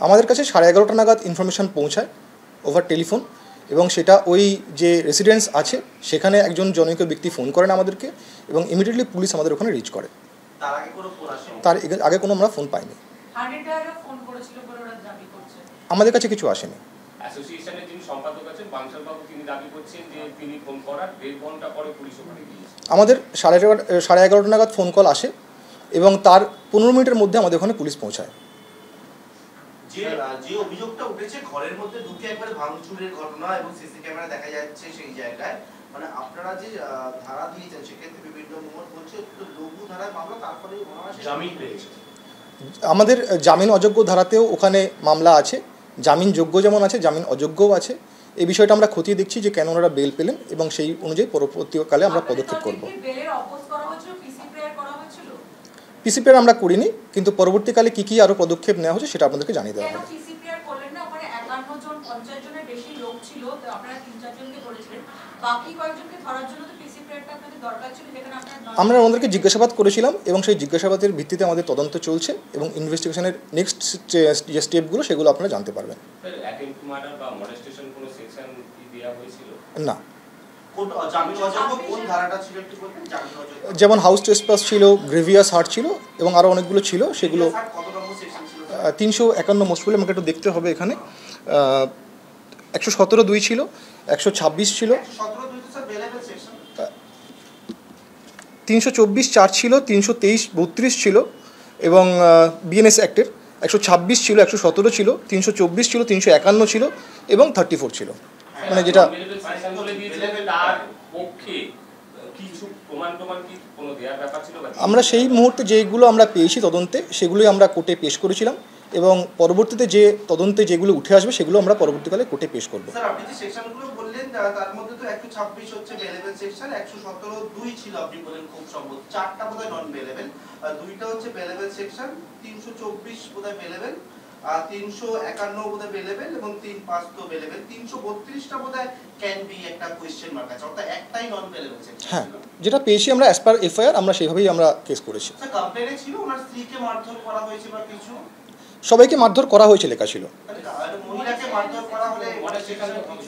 আমাদের কাছে 11:30 নাগাদ ইনফরমেশান পৌঁছায় ওভার টেলিফোন, এবং সেটা ওই যে রেসিডেন্স আছে সেখানে একজন জনৈক ব্যক্তি ফোন করেন আমাদেরকে, এবং ইমিডিয়েটলি পুলিশ আমাদের ওখানে রিচ করে। তার আগে কোনো আমরা ফোন পাইনি। আমাদের কাছে কিছু আসেনি। আমাদের 11:30 নাগাদ ফোন কল আসে এবং তার 15 মিনিটের মধ্যে আমাদের ওখানে পুলিশ পৌঁছায়। যে অভিযোগটা উঠেছে ঘরের মধ্যে ঢুকে একবারে ভাঙচুরের ঘটনা এবং সিসি ক্যামেরা দেখা যাচ্ছে সেই জায়গায়, মানে আপনারা যে ধারা দিয়েছেন সেক্ষেত্রে বিভিন্ন মোড় বলছে লঘু ধারায় মামলা, তারপরে জামিন পেয়েছে। আমাদের জামিন অযোগ্য ধারাতেও ওখানে মামলা আছে, জামিন যোগ্য যেমন আছে জামিন অযোগ্যও আছে। এই বিষয়টা আমরা খতিয়ে দেখছি যে কেন ওনারা বেল পেলেন, এবং সেই অনুযায়ী পরবর্তীকালে আমরা পদক্ষেপ করব। পিসি প্রেয়ার আমরা করিনি, কিন্তু পরবর্তীকালে কী কী আরও পদক্ষেপ নেওয়া হচ্ছে সেটা আপনাদেরকে জানিয়ে দেওয়া হবে। আমরা ওনাদেরকে জিজ্ঞাসাবাদ করেছিলাম এবং সেই জিজ্ঞাসাবাদের ভিত্তিতে আমাদের তদন্ত চলছে, এবং ইনভেস্টিগেশনের নেক্সট যে স্টেপগুলো সেগুলো আপনারা জানতে পারবেন। না, যেমন হাউস ট্রেসপাস ছিল, গ্রেভিয়াস হার্ট ছিল, এবং আরও অনেকগুলো ছিল, সেগুলো 351 মোস্ট প্রবলি আমাকে একটু দেখতে হবে এখানে। 117(2) ছিল, 126 ছিল, 324(4) ছিল, 323(32) ছিল, এবং বিএনএস অ্যাক্টের 126 ছিল, 117 ছিল, 324 ছিল, 351 ছিল, এবং 34 ছিল। মানে যেটা আমরা সেই মুহূর্তে যেগুলো আমরা পেয়েছি তদন্তে সেগুলোই আমরা কোর্টে পেশ করেছিলাম, এবং পরবর্তীতে যে তদন্তে যেগুলো উঠে আসবে সেগুলো আমরা পরবর্তীকালে কোর্টে পেশ করব। স্যার, আপনি যে সেকশনগুলো বললেন তার মধ্যে তো 126 হচ্ছে বেলেবল সেকশন, 117(2) ছিল আপনি বলেন খুব সম্ভবত, 4টা বোধহয় নন বেলেবল, 2টা হচ্ছে বেলেবল সেকশন, 324 বোধহয় বেলেবল, 351 বোধহয় বেলেবল, এবং 35 তো বেলেবল, 332টা বোধহয় ক্যান বি একটা কোশ্চেন মার্ক আছে, অর্থাৎ একটাই নন বেলেবল সেকশন। হ্যাঁ, যেটা পেয়েছি আমরা অ্যাজ পার এফআইআর আমরা সেইভাবেই আমরা কেস করেছি। স্যার, কমপ্লেইনে ছিল ওনার স্ত্রীকে মারধর করা হয়েছে বা কিছু? সবাইকে মারধর করা হয়েছে লেখা ছিল। মহিলাকে মারধর করা হলে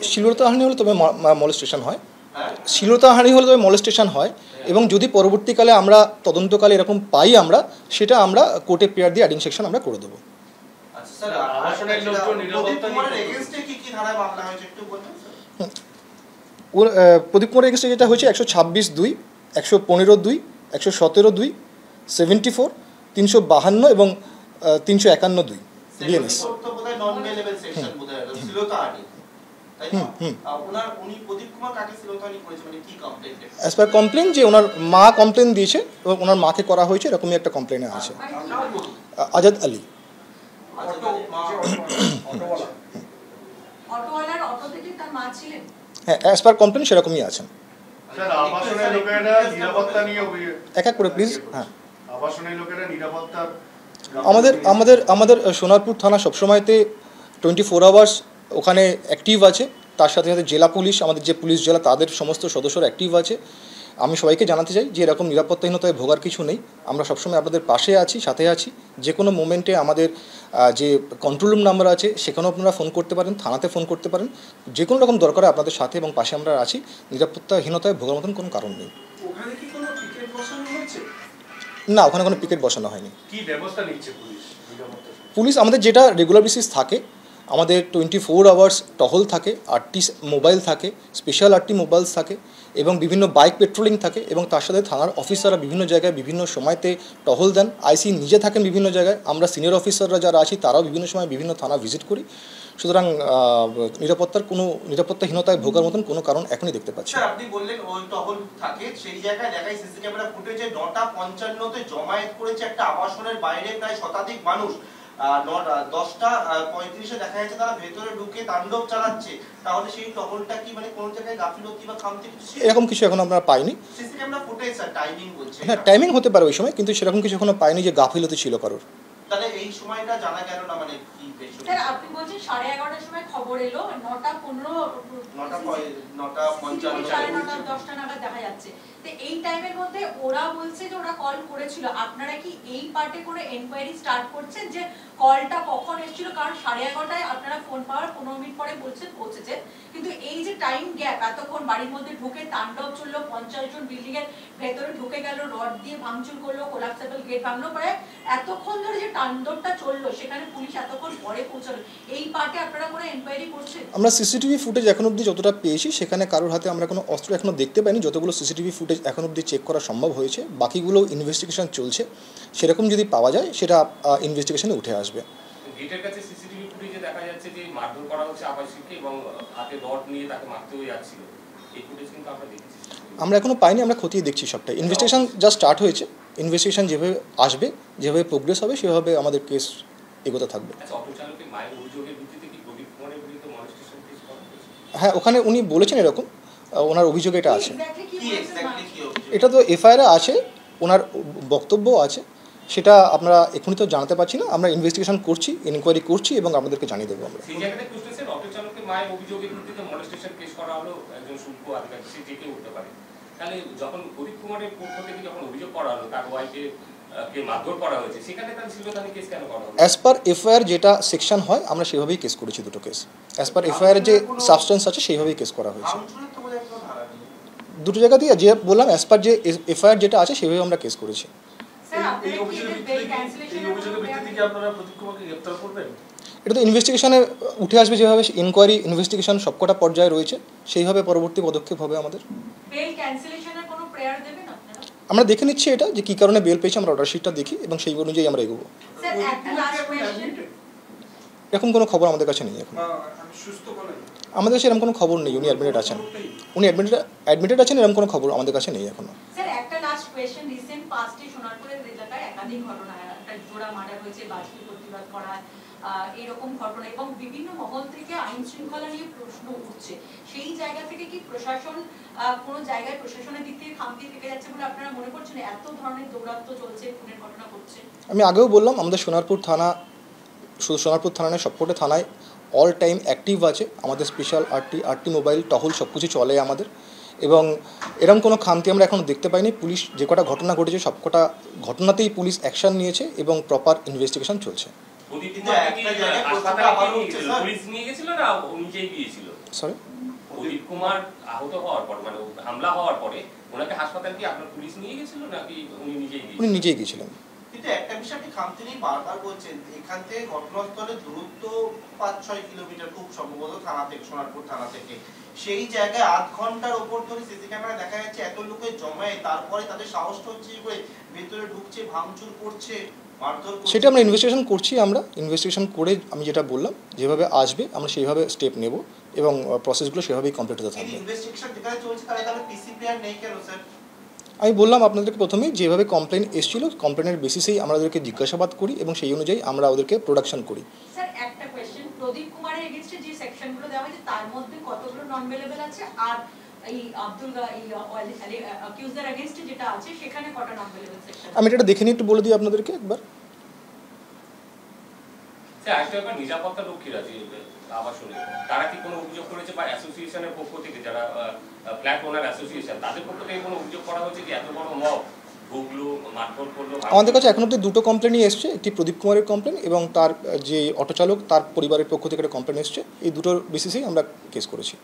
শ্লীলতাহানি হলে তবে মলেস্টেশন হয়, শ্লীলতাহানি হলে তবে মলেস্টেশন হয়, এবং যদি পরবর্তীকালে আমরা তদন্তকালে এরকম পাই আমরা সেটা আমরা কোর্টে প্রেয়ার দিয়ে অ্যাডিং সেকশন আমরা করে দেবো। প্রদীপ কুমার এগেস্টে যেটা হয়েছে 126(2), 115(2), 117(2), 74, 352 এবং 351(2) বিএনএস। অ্যাজ পার কমপ্লেন যে ওনার মা কমপ্লেন দিয়েছে এবং ওনার মাকে করা হয়েছে এরকমই একটা কমপ্লেনে আছে। আজাদ আলী। হ্যাঁ, অ্যাজ পার কমপ্লেন সেরকমই আছেন। এক এক করে প্লিজ। হ্যাঁ, আমাদের সোনারপুর থানা সবসময়তে 24 আওয়ার্স ওখানে অ্যাক্টিভ আছে, তার সাথে সাথে জেলা পুলিশ, আমাদের যে পুলিশ জেলা তাদের সমস্ত সদস্যরা অ্যাক্টিভ আছে। আমি সবাইকে জানাতে চাই যে এরকম নিরাপত্তাহীনতায় ভোগার কিছু নেই, আমরা সবসময় আপনাদের পাশে আছি, সাথে আছি। যে কোনো মোমেন্টে আমাদের যে কন্ট্রোল রুম নাম্বার আছে সেখানেও আপনারা ফোন করতে পারেন, থানাতে ফোন করতে পারেন, যে কোনো রকম দরকারে আপনাদের সাথে এবং পাশে আমরা আছি। নিরাপত্তাহীনতায় ভোগার মতন কোনো কারণ নেই। না, ওখানে কোনো পিকেট বসানো হয়নি। কি ব্যবস্থা নিচ্ছে পুলিশ? আমাদের যেটা রেগুলার বেসিস থাকে, আমাদের 24 আওয়ার্স টহল থাকে, 8টি মোবাইল থাকে, স্পেশাল 8টি মোবাইলস থাকে, এবং বিভিন্ন বাইক পেট্রোলিং থাকে, এবং তার সাথে থানার অফিসাররা বিভিন্ন জায়গায় বিভিন্ন সময়তে টহল দেন। আইসি নিজে থাকেন বিভিন্ন জায়গায়, আমরা সিনিয়র অফিসাররা যারা আছি তারাও বিভিন্ন সময় বিভিন্ন থানা ভিজিট করি। সুতরাং নিরাপত্তাহীনতায় ভোগার মতন কোনো কারণ এখনই দেখতে পাচ্ছি। আপনি বললেন ওই টহল থাকে, সেই জায়গায় দেখায় সিসি ক্যামেরা ফুটেজে 9:55 জমায়েত করেছে একটা আবাসনের বাইরে প্রায় শতাধিক মানুষ। 10:35 দেখা যাচ্ছে তারা ভেতরে ঢুকে তাণ্ডব চালাচ্ছে। তাহলে সেই টহলটা কি মানে কোন জায়গায় গাফিলতি বা খামতি কিছু ছিল? এরকম কিছু এখন আমরা পাইনি। CC camera footage sir timing বলছে। হ্যাঁ, টাইমিং হতে পারে ওই সময়, কিন্তু সেরকম কিছু এখনো পাইনি যে গাফিলতি ছিল কারোর। তাহলে এই সময়টা জানা গেল না, মানে কি? স্যার, আপনি বলছেন বলছেন 11:30টার সময় খবর এলো, 9:15 9:55 9:30 নাগাদ দেখা যাচ্ছে। তো এই টাইমের মধ্যে ওরা বলছে যে ওরা কল করেছিল, আপনারা কি এই পার্টে কোনো এনকোয়ারি স্টার্ট করছেন যে কলটা কখন এসেছিল? কারণ 11:30টায় আপনারা ফোন পাওয়ার 15 মিনিট পরে বলছেন পৌঁছেছে, কিন্তু এই যে টাইম গ্যাপ, এতক্ষণ বাড়ির মধ্যে ঢুকে তাণ্ডব চললো, 50 জন বিল্ডিং এর ভেতরে ঢুকে গেল, রড দিয়ে ভাঙচুর করলো, কোলাপসেবল গেট ভাঙলো, পরে এতক্ষণ ধরে যে তাণ্ডবটা চললো সেখানে পুলিশ এতক্ষণ পরে পৌঁছালো, এই পার্টে আপনারা কোনো এনকোয়ারি করছেন? আমরা সিসিটিভি ফুটেজ এখন অবধি যতটা পেয়েছি সেখানে কারোর হাতে আমরা কোনো অস্ত্র এখনও দেখতে পাইনি। যতগুলো সিসিটিভি ফুটেজ এখন অবধি চেক করা সম্ভব হয়েছে, বাকিগুলো ইনভেস্টিগেশন চলছে। সেরকম যদি পাওয়া যায় সেটা ইনভেস্টিগেশনে উঠে আসবে। গেটের কাছে সিসিটিভি ফুটেজে দেখা যাচ্ছে যে মারধর করা হচ্ছে আবাসিককে এবং হাতে রড নিয়ে তাকে মারতেও যাচ্ছিল। এই ফুটেজ কিন্তু আমরা দেখেছি। আমরা এখনও পাইনি, আমরা খতিয়ে দেখছি সবটাই। ইনভেস্টিগেশন জাস্ট স্টার্ট হয়েছে, ইনভেস্টিগেশন যেভাবে আসবে, যেভাবে প্রোগ্রেস হবে সেভাবে আমাদের কেস এগোতে থাকবে। আচ্ছা, অটো চালকের মায়ের অভিযোগের ভিত্তিতে কি প্রদীপ কুমারের বিরুদ্ধে মলেস্টেশন কেস করা হয়েছে? হ্যাঁ, ওখানে উনি বলেছেন এরকম, ওনার অভিযোগ এটা আছে। কি এক্স্যাক্টলি কি অভিযোগ? এটা তো এফআইআর আছে, ওনার বক্তব্য আছে, সেটা আমরা এখনই তো জানাতে পারছি না। আমরা ইনভেস্টিগেশন করছি, ইনকোয়ারি করছি এবং আপনাদেরকে জানিয়ে দেবো আমরা। সেই জায়গাতে প্রশ্ন, অটো চালকের মায়ের অভিযোগের ভিত্তিতে মলেস্টেশন কেস করা হলো, একজন শুল্ক আধিকারিক সে যে কেউ উঠতে পারে। তাহলে যখন প্রদীপ কুমারের পক্ষ থেকে যখন অভিযোগ করা হলো তার ওয়াইফকে কে মারধর করা হয়েছে, সেখানে তার শিলতানি কেস কেন করা হলো? অ্যাজ পার এফআইআর যেটা সেকশন হয় আমরা সেভাবেই কেস করেছি, দুটো কেস অ্যাজ পার এফআইআর যে সাবস্টেন্স আছে সেইভাবেই কেস করা হয়েছে। ভাঙচুরের তো বোধহয় কোনো ধারা নেই। দুটো জায়গাতেই যে বললাম, অ্যাজ পার যে এফআইআর যেটা আছে সেভাবে আমরা কেস করেছি। স্যার, আপনারা কি এদের বেল ক্যান্সেলেশনের কোনো prayer কি আপনারা প্রদীপ কুমারকে গ্রেফতার করবেন? এটা তো ইনভেস্টিগেশনে উঠে আসবে, যেভাবে ইনকোয়ারি ইনভেস্টিগেশন সবকটা পর্যায়ে রয়েছে সেইভাবে পরবর্তী পদক্ষেপ হবে আমাদের। বেল ক্যান্সেলেশনের কোনো প্রেয়ার দেবেন আপনারা? আমরা দেখে নিচ্ছি এটা যে কী কারণে বেল পেয়েছি, আমরা অর্ডার শিটটা দেখি এবং সেই অনুযায়ী আমরা এগোবো। স্যার, একটা লাস্ট কোয়েশ্চেন, এরকম কোনো খবর আমাদের কাছে নেই এখন। সুস্থ বলেন আমাদের কাছে এরকম কোনো খবর নেই উনি অ্যাডমিটেড আছেন। উনি অ্যাডমিটেড আছেন, এরকম কোনো খবর আমাদের কাছে নেই এখনো। স্যার একটা লাস্ট কোয়েশ্চেন, রিসেন্ট পাস্টে সোনারপুরের এলাকায় একাধিক ঘটনা, একটা জোড়া মার্ডার হয়েছে, বাজপেয়ী প্রতিবাদ করা, এরকম ঘটনা এবং বিভিন্ন মহল থেকে আইন শৃঙ্খলা নিয়ে প্রশ্ন উঠছে। সেই জায়গা থেকে কি প্রশাসন কোনো জায়গায় প্রশাসনের দিক থেকে খামতি থেকে যাচ্ছে বলে আপনারা মনে করছেন? এত ধরনের দৌরাত্ম্য চলছে, খুনের ঘটনা ঘটছে। আমি আগেও বললাম, আমাদের সোনারপুর থানা, শুধু সোনারপুর থানা নয়, সবকটা থানায় অল টাইম অ্যাক্টিভ আছে। আমাদের স্পেশাল আরটি মোবাইল টহল সব কিছু চলে আমাদের, এবং এরকম কোনো খামতি আমরা এখনও দেখতে পাইনি। পুলিশ যে কটা ঘটনা ঘটেছে সবকটা ঘটনাতেই পুলিশ অ্যাকশন নিয়েছে এবং প্রপার ইনভেস্টিগেশন চলছে। প্রদীপ কুমার কি হাসপাতালে পুলিশ নিয়ে গেছিল না ও নিজেই গিয়েছিল? সরি, প্রদীপ কুমার আহত হওয়ার পর, মানে হামলা হওয়ার পরে ওনাকে হাসপাতালে কি আপনার পুলিশ নিয়ে গেছিল নাকি উনি নিজেই গিয়েছিলেন? উনি নিজেই গিয়েছিলেন। কিন্তু একটা বিষয় আপনি খামতি নিয়ে বারবার বলছেন, এখান থেকে ঘটনাস্থলে দূরত্ব 5-6 কিলোমিটার খুব সম্ভবত থানা থেকে, সোনারপুর থানা থেকে। সেই জায়গায় আধ ঘন্টার ওপর ধরে সিসি ক্যামেরা দেখা যাচ্ছে এত লোকের জমায়ে, তারপরে তাদের সাহসটা হচ্ছে করে ভেতরে ঢুকছে, ভাঙচুর করছে, মারধর করছে। সেটা আমরা ইনভেস্টিগেশন করছি। আমরা ইনভেস্টিগেশন করে আমি যেটা বললাম যেভাবে আসবে আমরা সেইভাবে স্টেপ নেব এবং প্রসেসগুলো সেভাবেই কমপ্লিট হতে থাকবে। ইনভেস্টিগেশন যেখানে চলছে তার এখানে পিসি প্লেয়ার নেই কেন স্যার? আমি বললাম আপনাদেরকে প্রথমেই, যেভাবে কমপ্লেন এসেছিল কমপ্লেনের বেসিসেই আমরা ওদেরকে জিজ্ঞাসাবাদ করি এবং সেই অনুযায়ী আমরা ওদেরকে প্রোডাকশন করি। স্যার একটা কোয়েশ্চেন, প্রদীপ কুমারের এগেইনস্টে যে সেকশনগুলো দেওয়া হয়েছে তার মধ্যে কতগুলো নন অ্যাভেলেবল আছে, আর এই আব্দুল অ্যাকিউজার এগেইনস্টে যেটা আছে সেখানে কটা নন অ্যাভেলেবল সেকশন? আমি এটা দেখে নিয়ে একটু বলে দিই আপনাদেরকে একবার। স্যার একটা ব্যাপার, নিরাপত্তা রক্ষীরা যে আবাসনে তারা কি কোনো অভিযোগ করেছে বা অ্যাসোসিয়েশনের পক্ষ থেকে, যারা ফ্ল্যাট ওনার অ্যাসোসিয়েশন, তাদের পক্ষ থেকে কোনো অভিযোগ করা হয়েছে কি এত বড় মব ঢুকলো, মারধর করলো? আমাদের কাছে এখন অব্দি দুটো কমপ্লেনই এসছে, একটি প্রদীপ কুমারের কমপ্লেন এবং তার যে অটো চালক তার পরিবারের পক্ষ থেকে একটা কমপ্লেন এসছে। এই দুটোর বেসিসেই আমরা কেস করেছি।